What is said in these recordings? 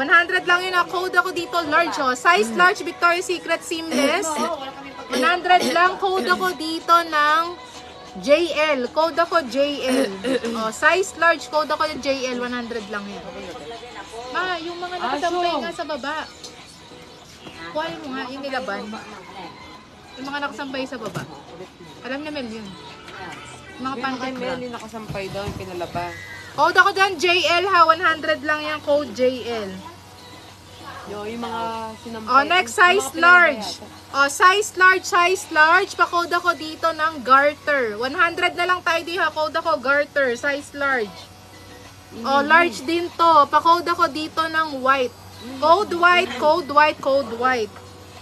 100 lang yun. Code ako dito, large oh. Size large, Victoria's Secret seamless. 100 lang. Code ako dito ng JL. Code ako JL. Oh, size large, code ako yung JL. 100 lang yan. Ma, yung mga nakasampay nga sa baba. Kuhain mo nga, yung nilaban. Yung mga nakasampay sa baba. Alam na Mel yun. Mga pantit Mel, yung nakasampay daw, yung pinalaba. Code ako dyan, JL ha. 100 lang yan, code JL. Yung mga sinampay. Oh, next size large. Oh, size large. Pa-code ako dito ng garter. 100 na lang tayo di ha. Code ako garter, size large. Oh, large din to. Pa-code ako dito ng white. Code white.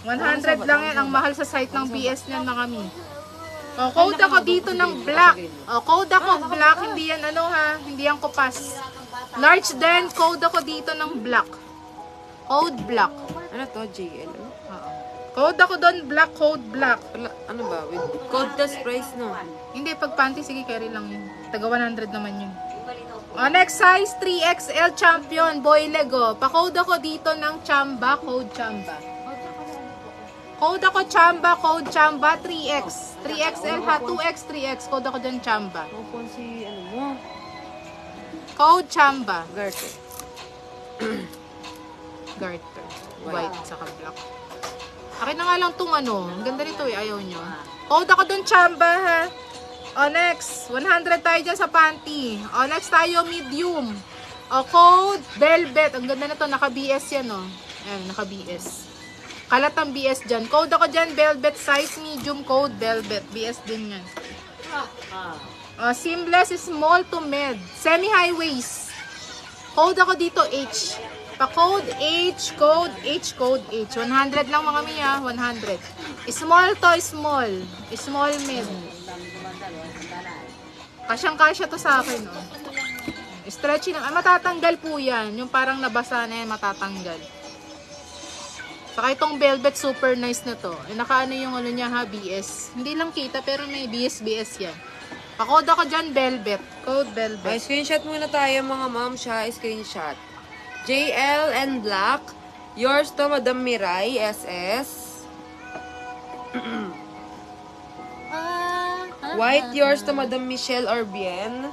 100 lang yan. Ang mahal sa site ng BS niyan mga mi. Oh, code ako dito ng black. Oh, code ako black. Hindi yan ano ha. Hindi yan kupas. Large din. Code ako dito ng black. Code black. Ano to? JL? Code ako doon, black, code black. Ano ba? With code plus price, no? Hindi, pag panty, sige, carry lang yun. Taga 100 naman yun. Oh, next size, 3XL champion, boy lego. Pa-code ako dito ng chamba, code chamba. Code ako chamba, code chamba, 3X. 3XL ha, 2X, 3X. Code ako dyan chamba. Opo si, ano mo? Code chamba. Garter. Garter. White, saka black. Akin na nga lang itong ano. Ang ganda nito eh. Ayaw nyo. Code ako dun, chamba ha. O next. 100 tayo dyan sa panty. O next tayo, medium. O code, velvet. Ang ganda na to. Naka-BS yan o. Ayan, naka-BS. Kalat ang BS dyan. Code ako dyan, velvet size, medium, code, velvet. BS din yan. O, seamless, small to mid. Semi-high waist. Code ako dito, H. Pa-code H, code H, code H. 100 lang mga miya, 100. Small to small. Small mid. Kasyang-kasya to sa akin, oh. Stretchy na. Matatanggal po yan. Yung parang nabasa na yan, matatanggal. Saka itong velvet, super nice na to. Nakaano yung ano niya ha, BS. Hindi lang kita, pero may BS yan. Pa-code ako dyan, velvet. Code velvet. Ay, screenshot muna tayo mga ma'am siya. Screenshot. JL and black. Yours to Madam Mirai, SS. White, yours to Madam Michelle Orbien.